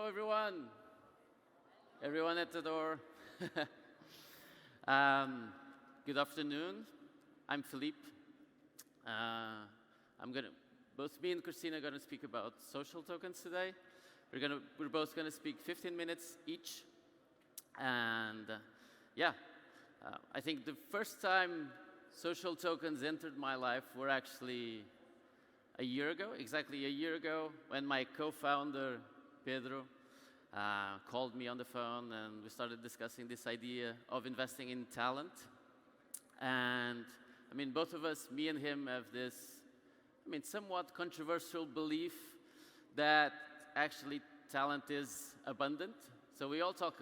everyone. Everyone at the door. Good afternoon. I'm Filipe. Both me and Kristina are gonna speak about social tokens today. We're both gonna speak 15 minutes each. And I think the first time social tokens entered my life were actually a year ago, exactly a year ago, when my co-founder, Pedro, called me on the phone and we started discussing this idea of investing in talent. And I mean, both of us, me and him, have this, somewhat controversial belief that actually talent is abundant. So we all talk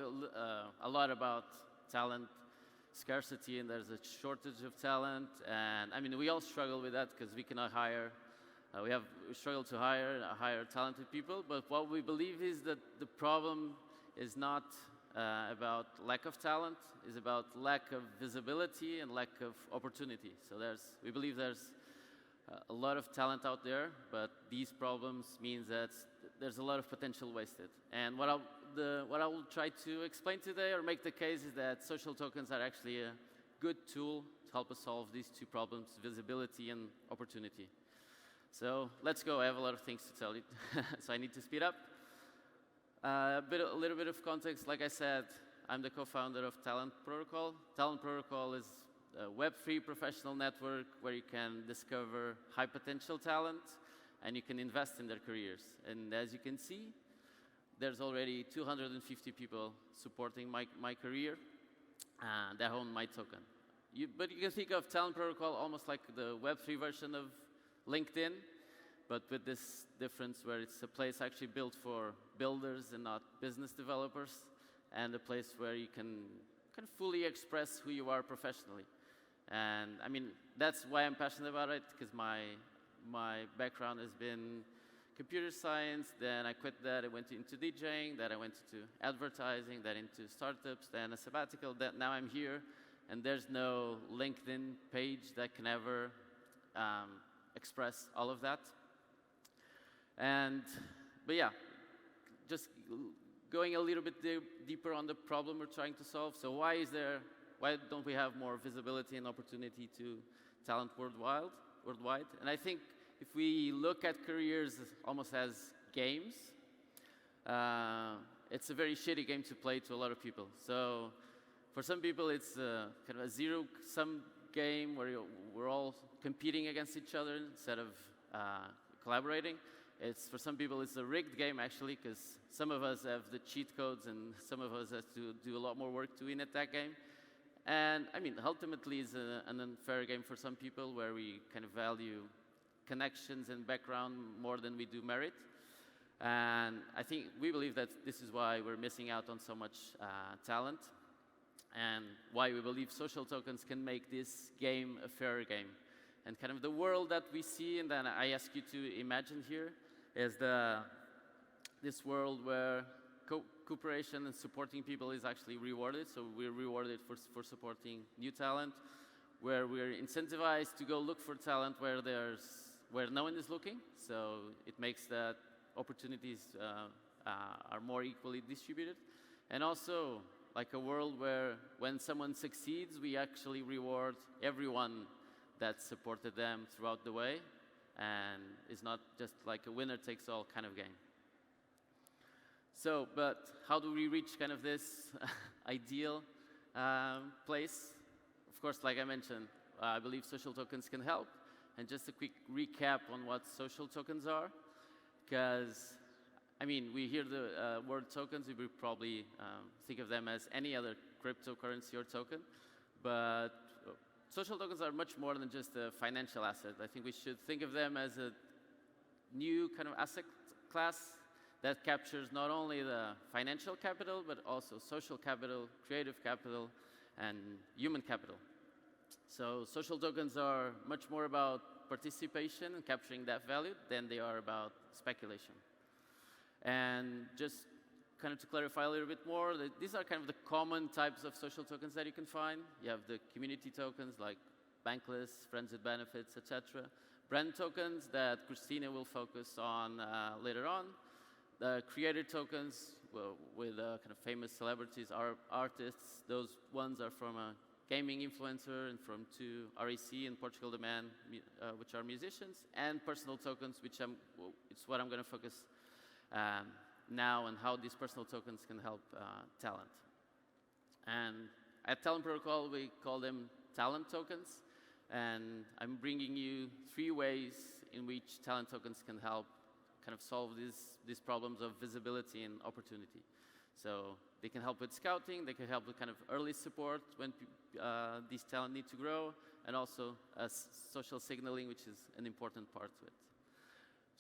a lot about talent scarcity, and there's a shortage of talent. And I mean, we all struggle with that because we cannot hire. We struggle to hire talented people. But what we believe is that the problem is not about lack of talent, is about lack of visibility and lack of opportunity. So we believe there's a lot of talent out there, but these problems means that there's a lot of potential wasted. And what I will try to explain today or make the case is that social tokens are actually a good tool to help us solve these two problems, visibility and opportunity. So let's go. I have a lot of things to tell you, so I need to speed up. A little bit of context. Like I said, I'm the co-founder of Talent Protocol. Talent Protocol is a Web3 professional network where you can discover high potential talent and you can invest in their careers. And as you can see, there's already 250 people supporting my career that own my token. But you can think of Talent Protocol almost like the Web3 version of LinkedIn, but with this difference where it's a place actually built for builders and not business developers, and a place where you can fully express who you are professionally. And I mean, that's why I'm passionate about it, because my background has been computer science, then I quit that, I went into DJing, then I went to advertising, then into startups, then a sabbatical, then now I'm here, and there's no LinkedIn page that can ever express all of that. But yeah, just going a little bit deeper on the problem we're trying to solve. So why don't we have more visibility and opportunity to talent worldwide? And I think if we look at careers almost as games, it's a very shitty game to play to a lot of people. So for some people, it's kind of a zero-sum game where we're all competing against each other instead of collaborating. For some people, it's a rigged game, actually, because some of us have the cheat codes and some of us have to do a lot more work to win at that game. And I mean, ultimately, it's an unfair game for some people where we kind of value connections and background more than we do merit. And I think we believe that this is why we're missing out on so much talent, and why we believe social tokens can make this game a fair game. And kind of the world that we see, and then I ask you to imagine here, is this world where cooperation and supporting people is actually rewarded. So we're rewarded for supporting new talent, where we're incentivized to go look for talent where no one is looking. So it makes that opportunities are more equally distributed. And also, like a world where when someone succeeds, we actually reward everyone that supported them throughout the way, and it's not just like a winner-takes-all kind of game. So, but how do we reach kind of this ideal place? Of course, like I mentioned, I believe social tokens can help. And just a quick recap on what social tokens are, because I mean, we hear the word tokens, we would probably think of them as any other cryptocurrency or token, but social tokens are much more than just a financial asset. I think we should think of them as a new kind of asset class that captures not only the financial capital, but also social capital, creative capital, and human capital. So social tokens are much more about participation and capturing that value than they are about speculation. And just kind of to clarify a little bit more, these are kind of the common types of social tokens that you can find. You have the community tokens like Bankless, Friends with Benefits, etc. Brand tokens that Kristina will focus on later on. creator tokens with kind of famous celebrities, artists. Those ones are from a gaming influencer and from two REC in Portugal the Man, which are musicians, and personal tokens, which it's what I'm going to focus now on how these personal tokens can help talent. And at Talent Protocol, we call them talent tokens. And I'm bringing you 3 ways in which talent tokens can help kind of solve these problems of visibility and opportunity. So they can help with scouting, they can help with kind of early support when these talent need to grow, and also social signaling, which is an important part to it.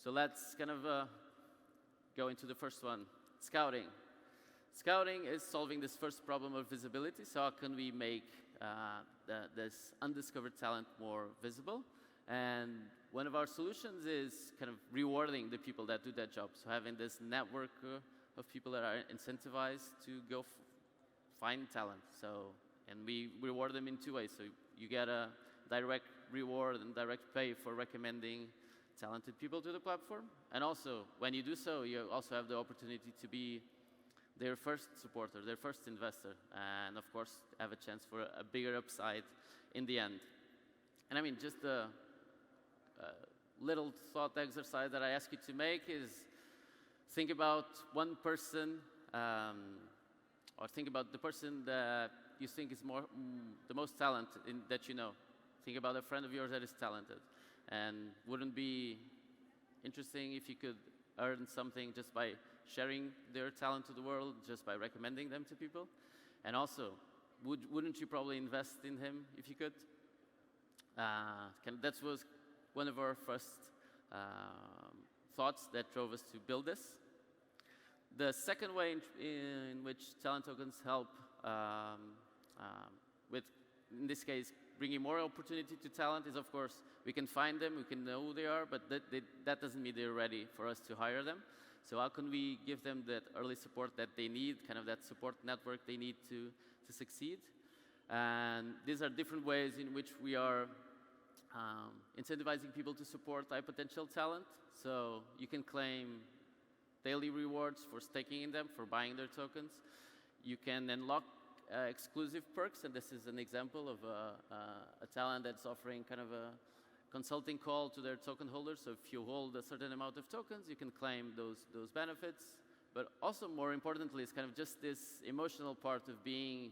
So let's kind of go into the first one, scouting. Scouting is solving this first problem of visibility. So how can we make this undiscovered talent more visible? And one of our solutions is kind of rewarding the people that do that job. So having this network of people that are incentivized to go find talent. So, and we reward them in 2 ways. So you get a direct reward and direct pay for recommending talented people to the platform. And also, when you do so, you also have the opportunity to be their first supporter, their first investor, and of course, have a chance for a bigger upside in the end. And I mean, just a little thought exercise that I ask you to make is think about one person, or think about the person that you think is the most talented that you know. Think about a friend of yours that is talented. And wouldn't it be interesting if you could earn something just by sharing their talent to the world, just by recommending them to people? And also, wouldn't you probably invest in him if you could? That was one of our first thoughts that drove us to build this. The second way in which talent tokens help with, in this case, bringing more opportunity to talent is, of course, we can find them, we can know who they are, but that doesn't mean they're ready for us to hire them. So how can we give them that early support that they need, kind of that support network they need to succeed? And these are different ways in which we are incentivizing people to support high potential talent. So you can claim daily rewards for staking in them, for buying their tokens. You can unlock exclusive perks, and this is an example of a talent that's offering kind of a consulting call to their token holders. So if you hold a certain amount of tokens, you can claim those benefits. But also, more importantly, it's kind of just this emotional part of being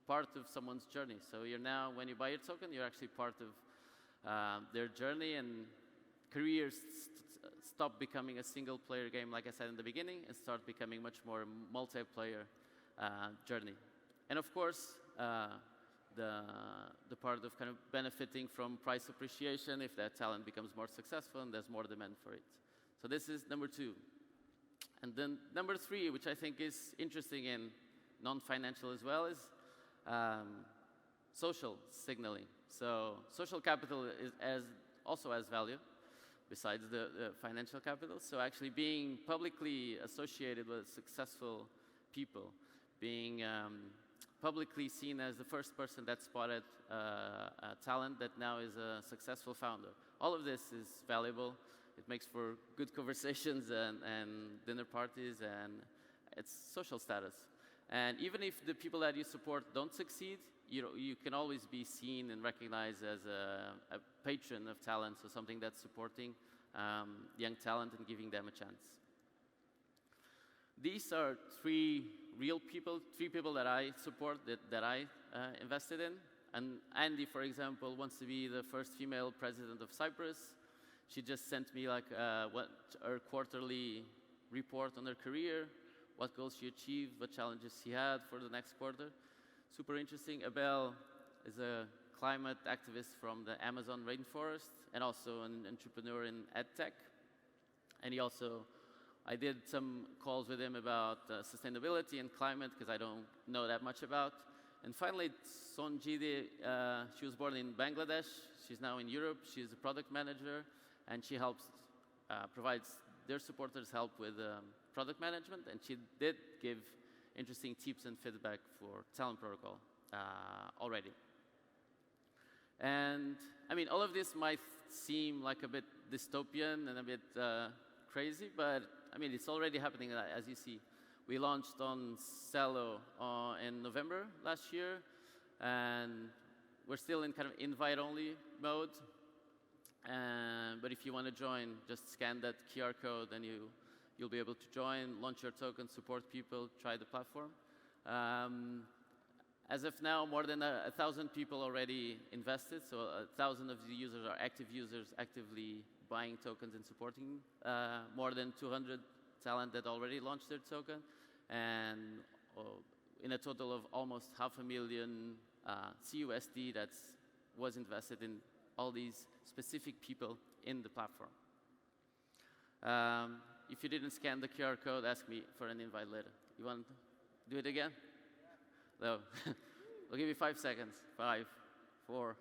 part of someone's journey. So you're now, when you buy your token, you're actually part of their journey, and careers stop becoming a single player game, like I said in the beginning, and start becoming much more multiplayer journey. And of course, the part of kind of benefiting from price appreciation if that talent becomes more successful and there's more demand for it. So this is number 2. And then number 3, which I think is interesting and non-financial as well, is social signaling. So social capital also has value besides the financial capital. So actually being publicly associated with successful people, being publicly seen as the first person that spotted a talent that now is a successful founder. All of this is valuable. It makes for good conversations and dinner parties, and it's social status. And even if the people that you support don't succeed, you can always be seen and recognized as a patron of talent, so something that's supporting young talent and giving them a chance. These are 3 real people, 3 people that I support, that I invested in. And Andy, for example, wants to be the first female president of Cyprus. She just sent me like her quarterly report on her career, what goals she achieved, what challenges she had for the next quarter. Super interesting. Abel is a climate activist from the Amazon rainforest and also an entrepreneur in EdTech. And I did some calls with him about sustainability and climate, because I don't know that much about. And finally, Sonjide, she was born in Bangladesh. She's now in Europe. She's a product manager, and she provides their supporters help with product management. And she did give interesting tips and feedback for Talent Protocol already. And I mean, all of this might seem like a bit dystopian and a bit crazy, but I mean, it's already happening, as you see. We launched on Celo in November last year, and we're still in kind of invite-only mode. But if you want to join, just scan that QR code, and you'll be able to join, launch your token, support people, try the platform. As of now, more than 1,000 people already invested, so 1,000 of the users are active users, actively buying tokens and supporting. More than 200 talent that already launched their token, and in a total of almost 500,000 CUSD that was invested in all these specific people in the platform. If you didn't scan the QR code, ask me for an invite later. You want to do it again? No. I'll give you 5 seconds. 5, 4.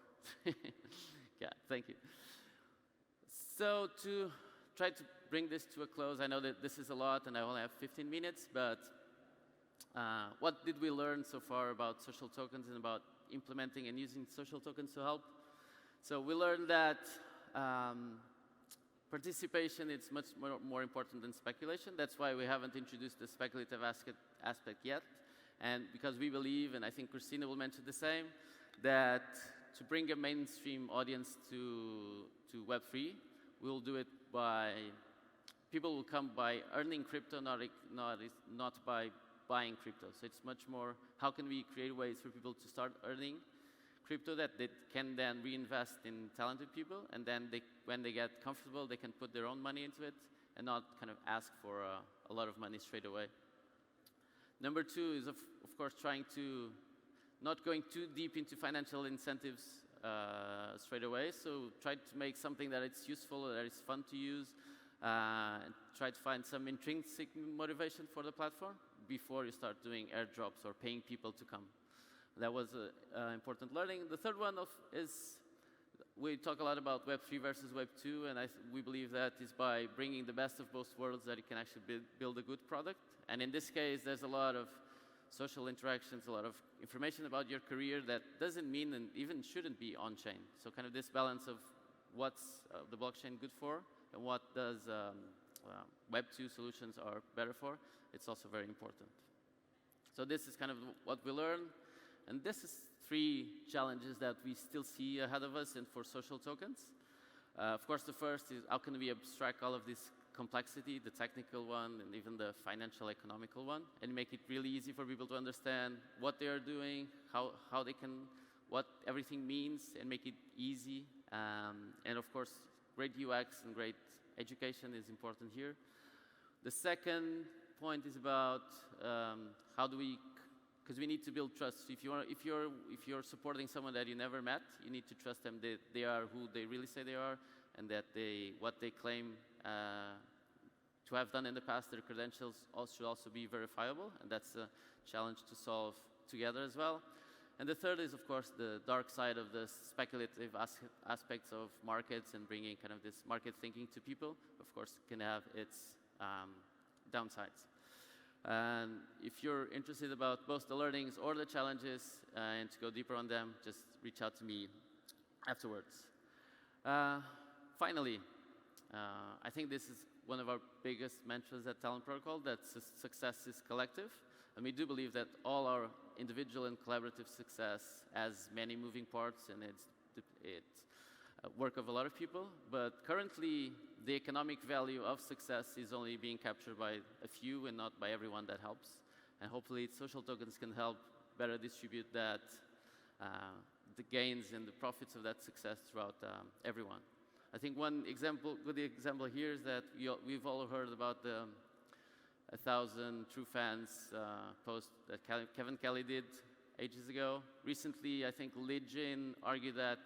Yeah, thank you. So to try to bring this to a close, I know that this is a lot and I only have 15 minutes, but what did we learn so far about social tokens and about implementing and using social tokens to help? So we learned that participation is much more important than speculation. That's why we haven't introduced the speculative aspect yet. And because we believe, and I think Kristina will mention the same, that to bring a mainstream audience to Web3, we'll do it by, people will come by earning crypto, not by buying crypto. So it's much more, how can we create ways for people to start earning crypto that they can then reinvest in talented people, and then when they get comfortable, they can put their own money into it and not kind of ask for a lot of money straight away. Number 2 is, of course, trying to not going too deep into financial incentives straight away. So try to make something that it's useful, that it's fun to use, and try to find some intrinsic motivation for the platform before you start doing airdrops or paying people to come. That was an important learning. The third one is, we talk a lot about Web 3 versus Web 2, and we believe that is by bringing the best of both worlds that you can actually build a good product. And in this case, there's a lot of social interactions, a lot of information about your career that doesn't mean and even shouldn't be on-chain. So kind of this balance of what's the blockchain good for and what does Web 2 solutions are better for, it's also very important. So this is kind of what we learned. And this is 3 challenges that we still see ahead of us and for social tokens. Of course, the first is how can we abstract all of this complexity, the technical one and even the financial, economical one, and make it really easy for people to understand what they are doing, how they can, what everything means, and make it easy. And of course, great UX and great education is important here. The second point is about how do we, because we need to build trust. If you're supporting someone that you never met, you need to trust them that they are who they really say they are, and that what they claim to have done in the past, their credentials should also be verifiable, and that's a challenge to solve together as well. And the third is, of course, the dark side of the speculative aspects of markets and bringing kind of this market thinking to people. Of course, can have its downsides. And if you're interested about both the learnings or the challenges and to go deeper on them, just reach out to me afterwards. Finally, I think this is one of our biggest mantras at Talent Protocol, that success is collective. And we do believe that all our individual and collaborative success has many moving parts, and it's work of a lot of people. But currently, the economic value of success is only being captured by a few and not by everyone that helps. And hopefully, social tokens can help better distribute that, the gains and the profits of that success throughout everyone. I think one good example here is that we've all heard about the 1,000 true fans post that Kevin Kelly did ages ago. Recently, I think Legend argued that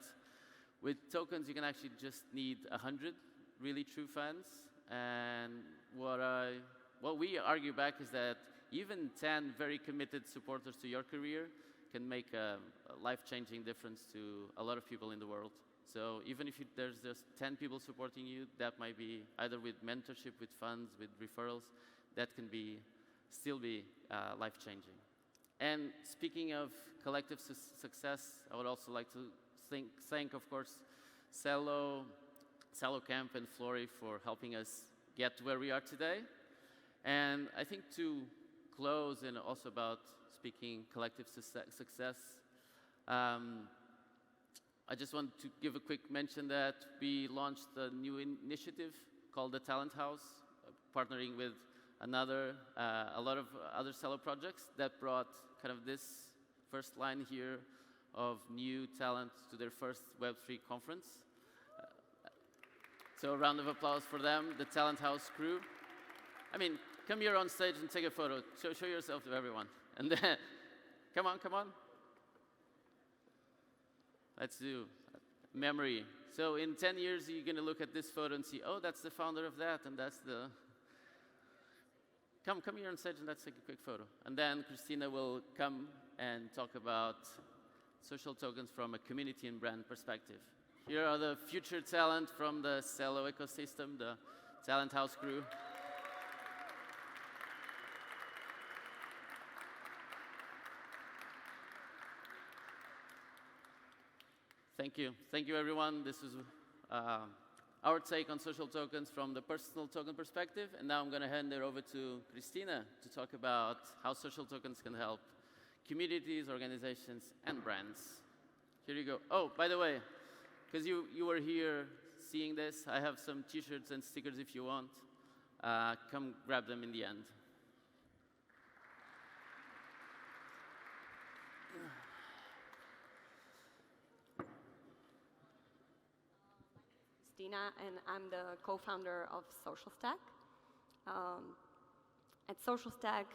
with tokens, you can actually just need 100 really true fans. And what we argue back is that even 10 very committed supporters to your career can make a life-changing difference to a lot of people in the world. So even if there's just 10 people supporting you, that might be either with mentorship, with funds, with referrals, that can still be life-changing. And speaking of collective success, I would also like to thank, of course, Celo Camp and Flory for helping us get to where we are today. And I think to close, and also about speaking collective success, I just want to give a quick mention that we launched a new initiative called the Talent House, partnering with a lot of other Celo projects that brought kind of this first line here of new talent to their first Web3 conference. So a round of applause for them, the Talent House crew. I mean, come here on stage and take a photo. Show yourself to everyone. And then, come on. Let's do memory. So in 10 years, you're going to look at this photo and see, oh, that's the founder of that, and that's the... Come here on stage and let's take a quick photo. And then Kristina will come and talk about social tokens from a community and brand perspective. Here are the future talent from the Celo ecosystem, the Talent House crew. Thank you. Thank you, everyone. This is our take on social tokens from the personal token perspective. And now I'm going to hand it over to Kristina to talk about how social tokens can help communities, organizations, and brands. Here you go. Oh, by the way, because you were here seeing this, I have some T-shirts and stickers if you want. Come grab them in the end. Kristina, and I'm the co-founder of Socialstack. At Socialstack,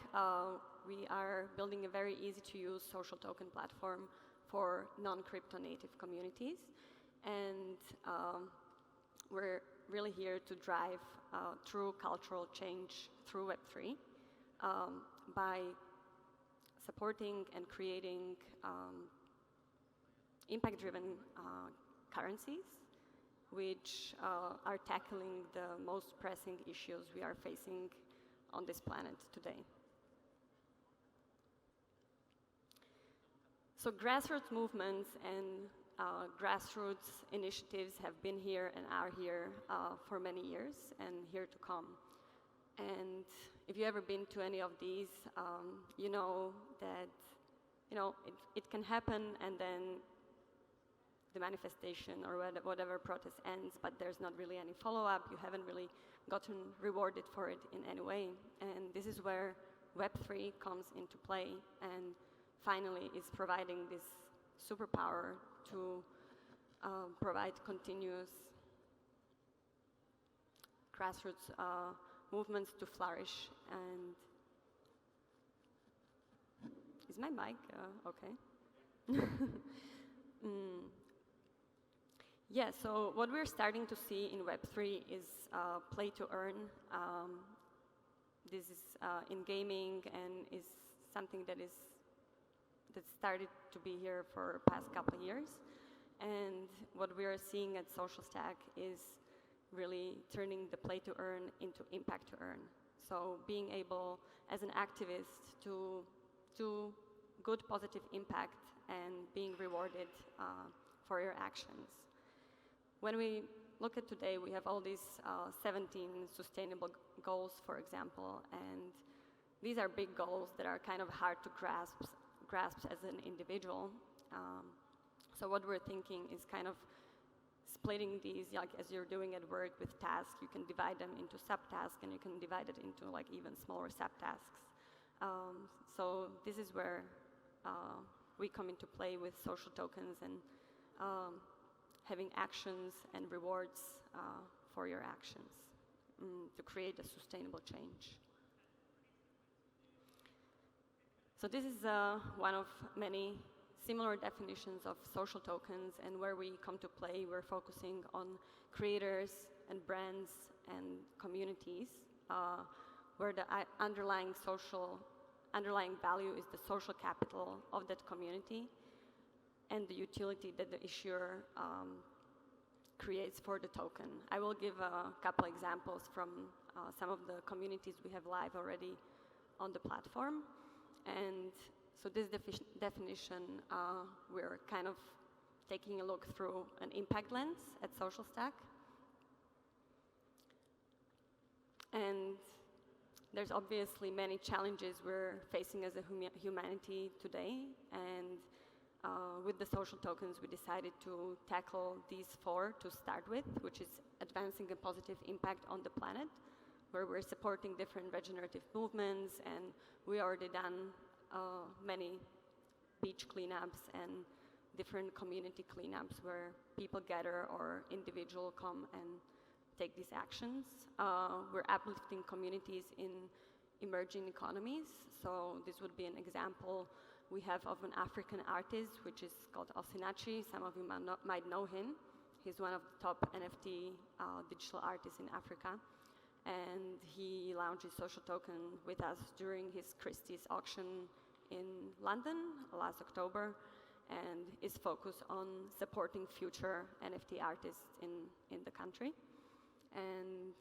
we are building a very easy-to-use social token platform for non-crypto native communities. And we're really here to drive true cultural change through Web3 by supporting and creating impact-driven currencies, which are tackling the most pressing issues we are facing on this planet today. So grassroots movements and grassroots initiatives have been here and are here for many years and here to come. And if you've ever been to any of these, you know that it can happen and then the manifestation or whatever protest ends, but there's not really any follow-up. You haven't really gotten rewarded for it in any way. And this is where Web3 comes into play and finally is providing this superpower to provide continuous grassroots movements to flourish. And is my mic okay? Yeah, so what we're starting to see in Web3 is play to earn. This is in gaming and is something that started to be here for the past couple of years. And what we are seeing at Socialstack is really turning the play to earn into impact to earn. So being able, as an activist, to do good positive impact and being rewarded for your actions. When we look at today, we have all these 17 sustainable goals, for example, and these are big goals that are kind of hard to grasp as an individual. So what we're thinking is kind of splitting these, like as you're doing at work with tasks, you can divide them into subtasks and you can divide it into like even smaller subtasks. So this is where we come into play with social tokens and having actions and rewards for your actions to create a sustainable change. So this is one of many similar definitions of social tokens, and where we come to play, we're focusing on creators and brands and communities, where the underlying value is the social capital of that community and the utility that the issuer creates for the token. I will give a couple examples from some of the communities we have live already on the platform. And so this definition, we're kind of taking a look through an impact lens at Socialstack. And there's obviously many challenges we're facing as a humanity today, and with the social tokens we decided to tackle these 4 to start with, which is advancing a positive impact on the planet, where we're supporting different regenerative movements, and we already done many beach cleanups and different community cleanups where people gather or individuals come and take these actions. We're uplifting communities in emerging economies. So this would be an example we have of an African artist, which is called Osinachi. Some of you might know him. He's one of the top NFT digital artists in Africa. And he launched his social token with us during his Christie's auction in London last October, and is focused on supporting future NFT artists in the country. And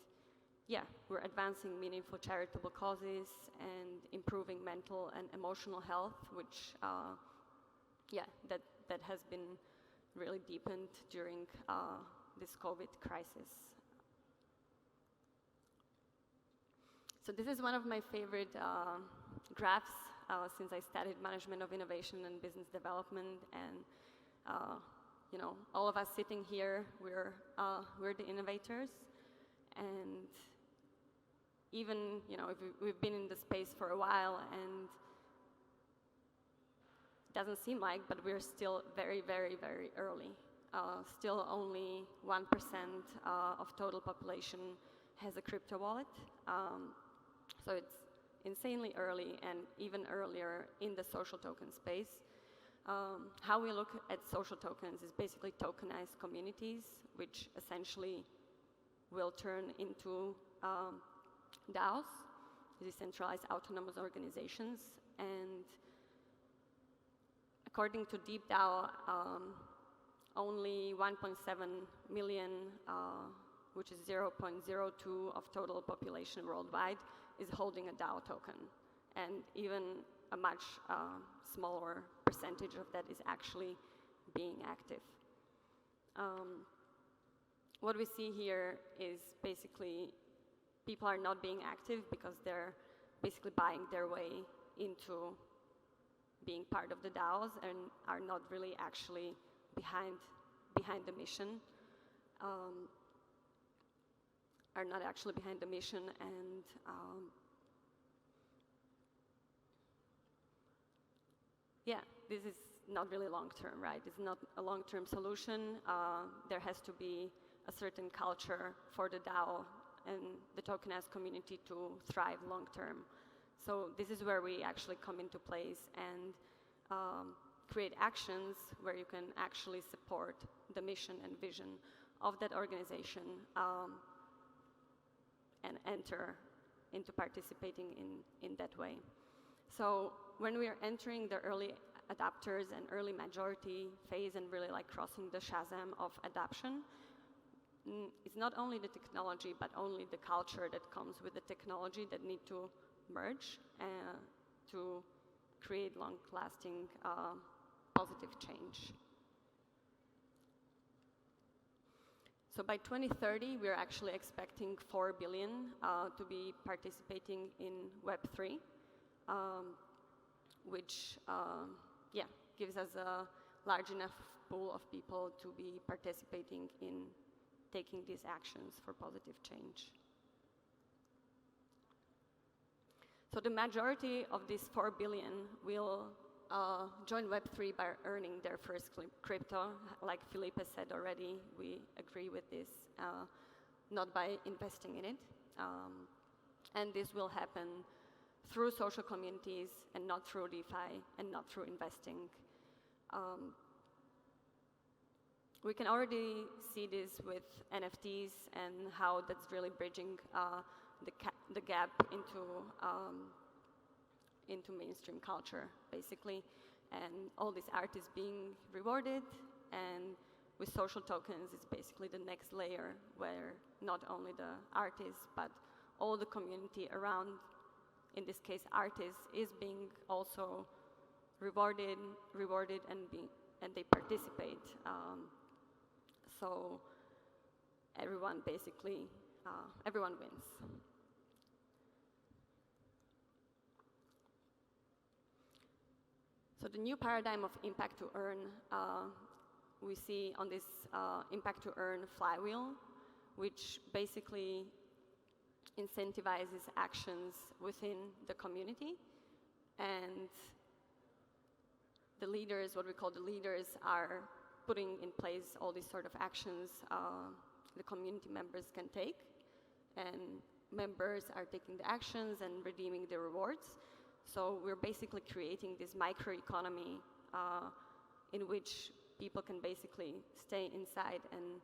yeah, we're advancing meaningful charitable causes and improving mental and emotional health, which that has been really deepened during this COVID crisis. So this is one of my favorite graphs since I studied management of innovation and business development, and all of us sitting here, we're the innovators, and even if we've been in the space for a while, and it doesn't seem like, but we're still very, very, very early. Still only 1% of total population has a crypto wallet. So it's insanely early, and even earlier in the social token space. How we look at social tokens is basically tokenized communities, which essentially will turn into DAOs, decentralized autonomous organizations. And according to DeepDAO, only 1.7 million, which is 0.02 of total population worldwide, is holding a DAO token. And even a much smaller percentage of that is actually being active. What we see here is basically people are not being active because they're basically buying their way into being part of the DAOs and are not really actually behind the mission. Are not actually behind the mission, and this is not really long-term, right? It's not a long-term solution. There has to be a certain culture for the DAO and the tokenized community to thrive long-term. So this is where we actually come into place and create actions where you can actually support the mission and vision of that organization, and enter into participating in that way. So when we are entering the early adopters and early majority phase and really like crossing the chasm of adoption, it's not only the technology, but only the culture that comes with the technology that need to merge to create long-lasting positive change. So by 2030, we're actually expecting 4 billion to be participating in Web3, which gives us a large enough pool of people to be participating in taking these actions for positive change. So the majority of these 4 billion will join Web3 by earning their first crypto. Like Filipe said already, we agree with this, not by investing in it. And this will happen through social communities and not through DeFi and not through investing. We can already see this with NFTs and how that's really bridging the gap into mainstream culture, basically. And all this art is being rewarded, and with social tokens, it's basically the next layer where not only the artists, but all the community around, in this case artists, is being also rewarded and they participate. So everyone basically, everyone wins. So the new paradigm of impact to earn, we see on this impact to earn flywheel, which basically incentivizes actions within the community. And the leaders, what we call the leaders, are putting in place all these sort of actions the community members can take. And members are taking the actions and redeeming the rewards. So we're basically creating this microeconomy in which people can basically stay inside and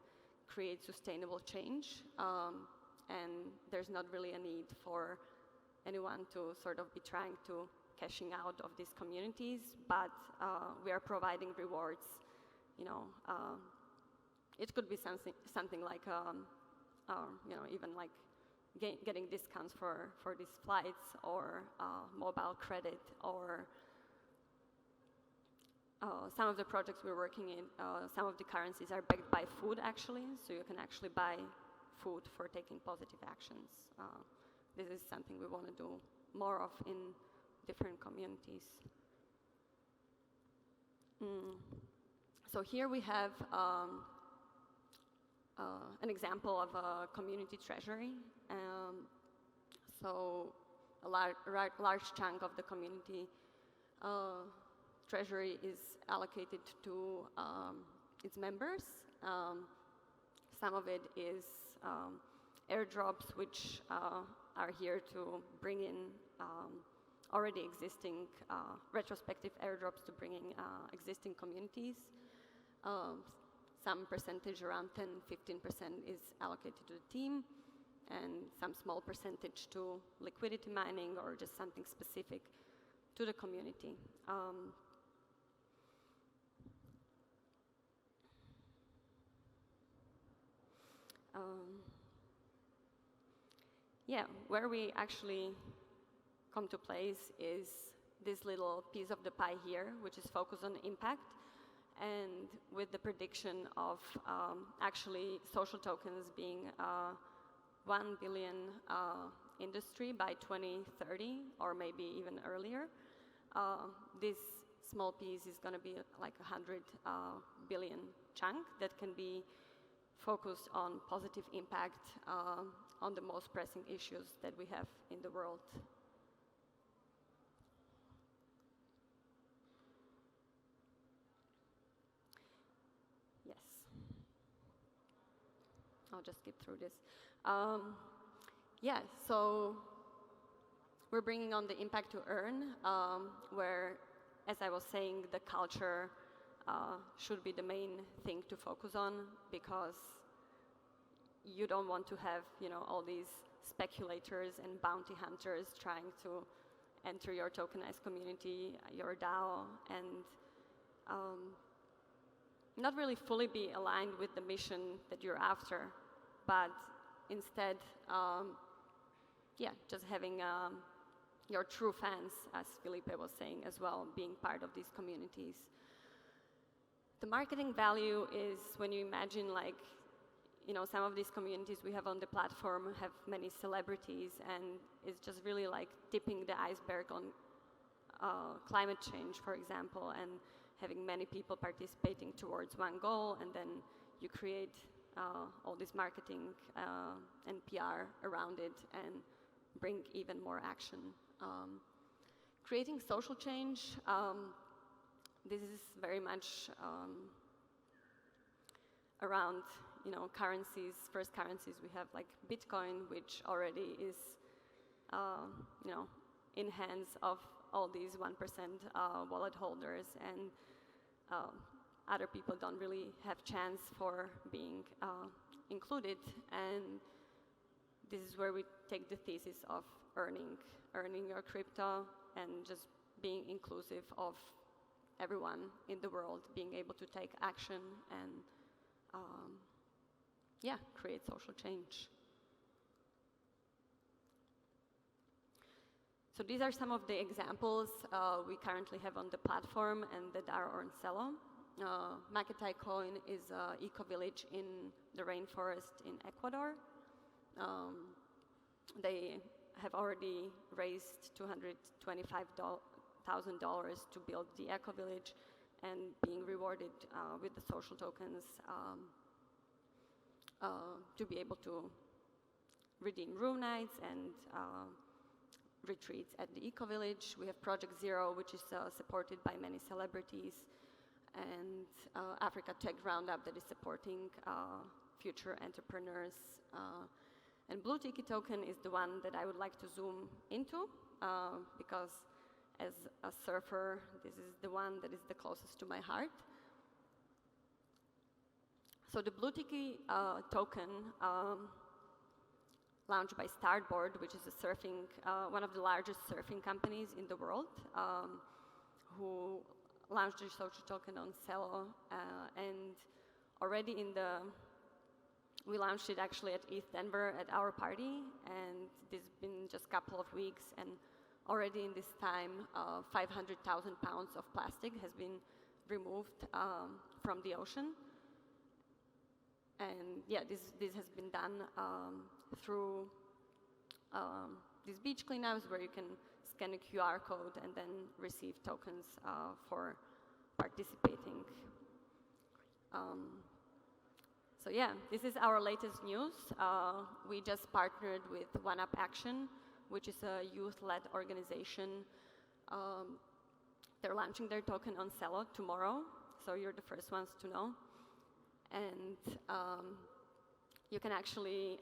create sustainable change. And there's not really a need for anyone to sort of be trying to cashing out of these communities, but we are providing rewards. You know, it could be something like, you know, even like getting discounts for these flights, or mobile credit, or some of the projects we're working in, some of the currencies are backed by food actually, so you can actually buy food for taking positive actions. This is something we want to do more of in different communities. So here we have an example of a community treasury. So a large chunk of the community treasury is allocated to its members. Some of it is airdrops, which are here to bring in already existing retrospective airdrops to bring in existing communities. Some percentage, around 10-15%, is allocated to the team, and some small percentage to liquidity mining or just something specific to the community. Yeah, where we actually come to place is this little piece of the pie here, which is focused on impact, and with the prediction of actually social tokens being 1 billion industry by 2030, or maybe even earlier. This small piece is going to be like 100 billion chunk that can be focused on positive impact on the most pressing issues that we have in the world. Yes. I'll just skip through this. Yeah, so we're bringing on the impact to earn, where, as I was saying, the culture should be the main thing to focus on, because you don't want to have, you know, all these speculators and bounty hunters trying to enter your tokenized community, your DAO, and not really fully be aligned with the mission that you're after, but instead, yeah, just having your true fans, as Filipe was saying as well, being part of these communities. The marketing value is when you imagine, like, you know, some of these communities we have on the platform have many celebrities, and it's just really like tipping the iceberg on climate change, for example, and having many people participating towards one goal, and then you create all this marketing and PR around it and bring even more action. Creating social change, this is very much around, you know, currencies. First currencies, we have like Bitcoin, which already is, you know, in hands of all these 1% wallet holders, and other people don't really have chance for being included. And this is where we take the thesis of earning your crypto, and just being inclusive of everyone in the world, being able to take action and yeah, create social change. So these are some of the examples we currently have on the platform and that are on Celo. Macedo coin is an eco-village in the rainforest in Ecuador. They have already raised $225,000 to build the eco-village and being rewarded with the social tokens to be able to redeem room nights and retreats at the eco-village. We have Project Zero, which is supported by many celebrities, and Africa Tech Roundup that is supporting future entrepreneurs. And Blue Tiki token is the one that I would like to zoom into because as a surfer, this is the one that is the closest to my heart. So the Blue Tiki token, launched by Starboard, which is a surfing, one of the largest surfing companies in the world, who launched their social token on Celo, and already we launched it actually at ETH Denver at our party, and this has been just a couple of weeks, and already in this time, 500,000 pounds of plastic has been removed from the ocean. And yeah, this has been done through these beach cleanups where you can scan a QR code and then receive tokens for participating. So yeah, this is our latest news. We just partnered with One Up Action, which is a youth-led organization. They're launching their token on Celo tomorrow, so you're the first ones to know. And you can actually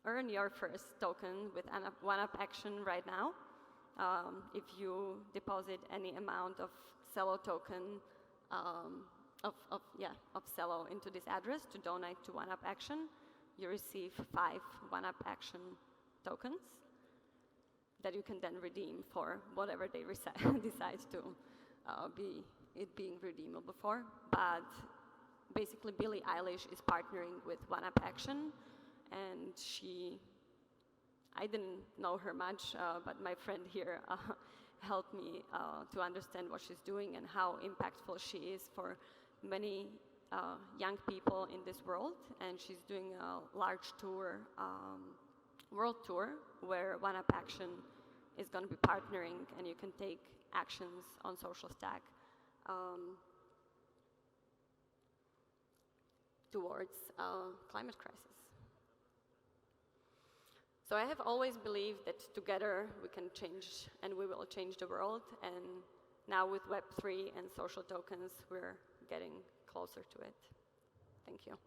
earn your first token with One Up Action right now. If you deposit any amount of Celo token, of Celo into this address to donate to One Up Action, you receive 5 One Up Action tokens that you can then redeem for whatever they decide to being redeemable for. But basically Billie Eilish is partnering with One Up Action, and I didn't know her much, but my friend here helped me to understand what she's doing and how impactful she is for many young people in this world. And she's doing a large tour, world tour, where One Up Action is going to be partnering, and you can take actions on Socialstack towards climate crisis. So I have always believed that together we can change, and we will change the world. And now with Web3 and social tokens, we're getting closer to it. Thank you.